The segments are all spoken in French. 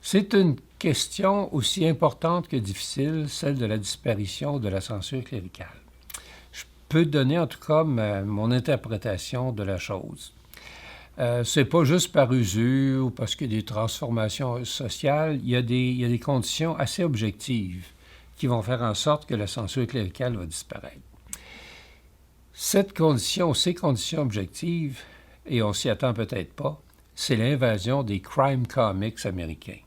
C'est une question aussi importante que difficile, celle de la disparition de la censure cléricale. Je peux donner en tout cas mon interprétation de la chose. C'est pas juste par usure ou parce qu'il y a des transformations sociales, il y a des conditions assez objectives qui vont faire en sorte que la censure cléricale va disparaître. Cette condition, ces conditions objectives, et on s'y attend peut-être pas, c'est l'invasion des crime comics américains.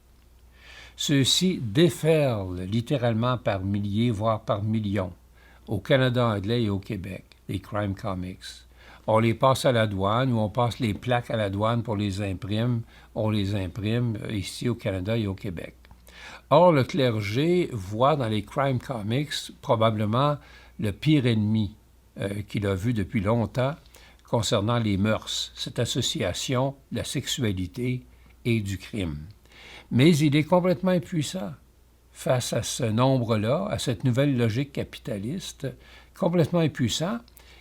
Ceux-ci déferlent littéralement par milliers, voire par millions, au Canada anglais et au Québec, les crime comics. On les passe à la douane ou on passe les plaques à la douane pour les imprimer. On les imprime ici au Canada et au Québec. Or, le clergé voit dans les crime comics probablement le pire ennemi qu'il a vu depuis longtemps concernant les mœurs, cette association de la sexualité et du crime. Mais il est complètement impuissant face à ce nombre-là, à cette nouvelle logique capitaliste, complètement impuissant.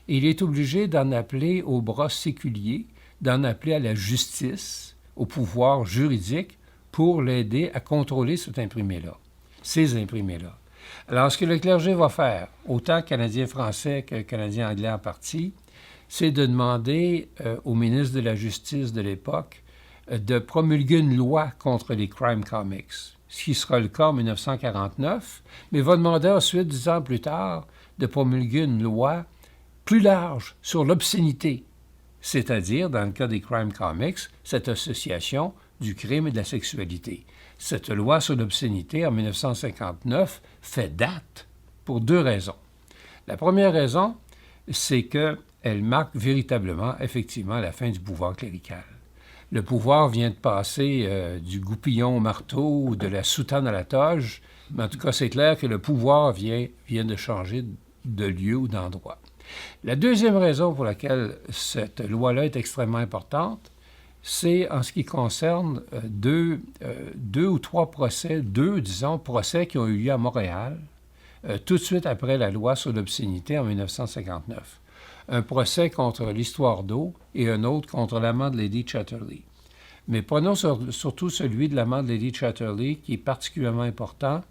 Et il est obligé d'en appeler au bras séculier, d'en appeler à la justice, au pouvoir juridique, pour l'aider à contrôler cet imprimé-là, ces imprimés-là. Alors, ce que le clergé va faire, autant canadien-français que canadien-anglais en partie, c'est de demander au ministre de la Justice de l'époque de promulguer une loi contre les crime comics, ce qui sera le cas en 1949, mais va demander ensuite, 10 ans plus tard, de promulguer une loi plus large sur l'obscénité, c'est-à-dire, dans le cas des crime comics, cette association du crime et de la sexualité. Cette loi sur l'obscénité, en 1959, fait date pour 2 raisons. La première raison, c'est qu'elle marque véritablement, effectivement, la fin du pouvoir clérical. Le pouvoir vient de passer du goupillon au marteau ou de la soutane à la toge, mais en tout cas, c'est clair que le pouvoir vient de changer de lieu ou d'endroit. La deuxième raison pour laquelle cette loi-là est extrêmement importante, c'est en ce qui concerne deux ou trois procès, procès qui ont eu lieu à Montréal, tout de suite après la loi sur l'obscénité en 1959. Un procès contre l'histoire d'eau et un autre contre l'amant de Lady Chatterley. Mais prenons surtout celui de l'amant de Lady Chatterley, qui est particulièrement important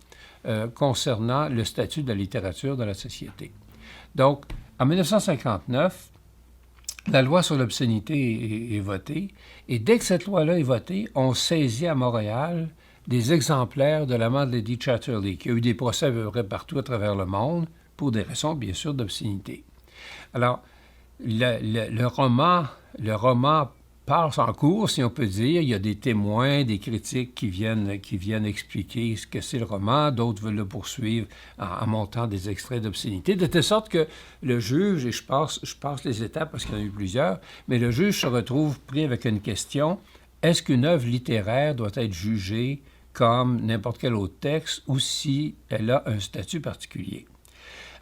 concernant le statut de la littérature dans la société. Donc, en 1959, la loi sur l'obscénité est votée, et dès que cette loi-là est votée, on saisit à Montréal des exemplaires de l'amant de Lady Chatterley, qui a eu des procès à peu près partout à travers le monde, pour des raisons, bien sûr, d'obscénité. Alors, le roman passe en cours, si on peut dire. Il y a des témoins, des critiques qui viennent expliquer ce que c'est le roman. D'autres veulent le poursuivre en montant des extraits d'obscénité, de telle sorte que le juge, et je passe les étapes parce qu'il y en a eu plusieurs, mais le juge se retrouve pris avec une question. Est-ce qu'une œuvre littéraire doit être jugée comme n'importe quel autre texte ou si elle a un statut particulier?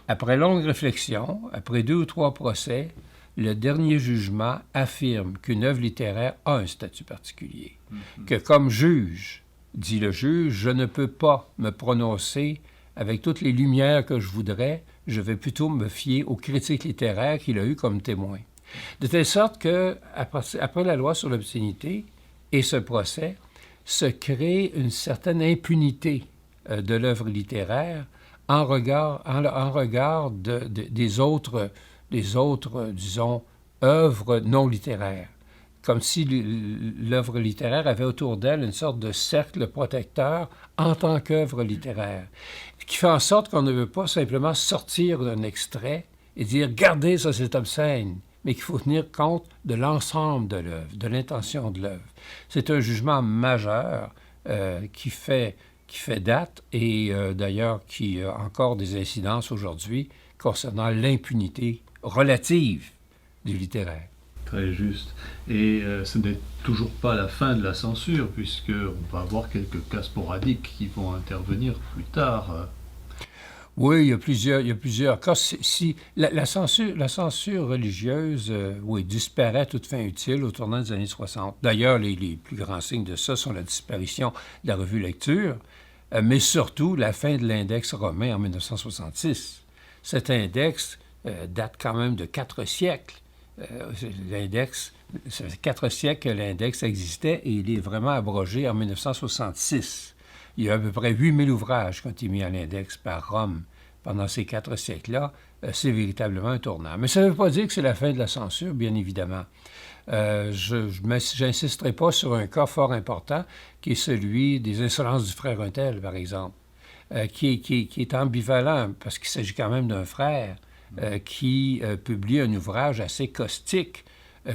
Après longue réflexion, après 2 ou 3 procès, le dernier jugement affirme qu'une œuvre littéraire a un statut particulier. Que comme juge, dit le juge, je ne peux pas me prononcer avec toutes les lumières que je voudrais, je vais plutôt me fier aux critiques littéraires qu'il a eues comme témoins. De telle sorte que, après la loi sur l'obscénité et ce procès, se crée une certaine impunité de l'œuvre littéraire en regard des autres, disons, œuvres non littéraires. Comme si l'œuvre littéraire avait autour d'elle une sorte de cercle protecteur en tant qu'œuvre littéraire, qui fait en sorte qu'on ne veut pas simplement sortir d'un extrait et dire « Regardez, ça c'est obscène », mais qu'il faut tenir compte de l'ensemble de l'œuvre, de l'intention de l'œuvre. C'est un jugement majeur qui fait date et d'ailleurs qui a encore des incidences aujourd'hui concernant l'impunité relative du littéraire. Très juste. Et ce n'est toujours pas la fin de la censure, puisqu'on va avoir quelques cas sporadiques qui vont intervenir plus tard. Oui, il y a plusieurs cas. Si la censure religieuse, disparaît à toute fin utile au tournant des années 60. D'ailleurs, les plus grands signes de ça sont la disparition de la revue Lecture, mais surtout la fin de l'index romain en 1966. Cet index date quand même de 4 siècles L'index, ça fait 4 siècles que l'index existait et il est vraiment abrogé en 1966. Il y a à peu près 8000 ouvrages qui ont été mis à l'index par Rome pendant ces 4 siècles-là. C'est véritablement un tournant. Mais ça ne veut pas dire que c'est la fin de la censure, bien évidemment. Je n'insisterai pas sur un cas fort important qui est celui des insolences du frère Untel, par exemple, qui est ambivalent parce qu'il s'agit quand même d'un frère qui publie un ouvrage assez caustique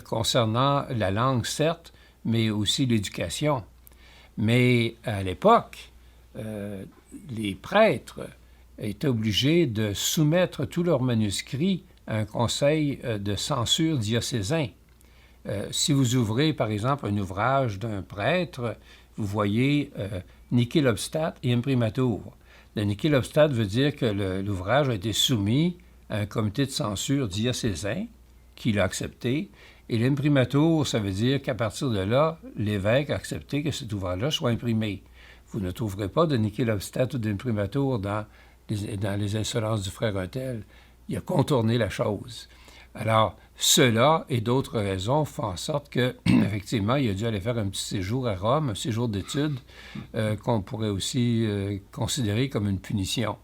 concernant la langue, certes, mais aussi l'éducation. Mais à l'époque, les prêtres étaient obligés de soumettre tous leurs manuscrits à un conseil de censure diocésain. Si vous ouvrez, par exemple, un ouvrage d'un prêtre, vous voyez Nihil obstat et imprimatur. Le Nihil obstat veut dire que l'ouvrage a été soumis à un comité de censure diocésain qui l'a accepté. Et l'imprimatur, ça veut dire qu'à partir de là, l'évêque a accepté que cet ouvrage-là soit imprimé. Vous ne trouverez pas de Nihil obstat ou d'imprimatur dans les insolences du frère Untel. Il a contourné la chose. Alors, cela et d'autres raisons font en sorte qu'effectivement, il a dû aller faire un petit séjour à Rome, un séjour d'études qu'on pourrait aussi considérer comme une punition.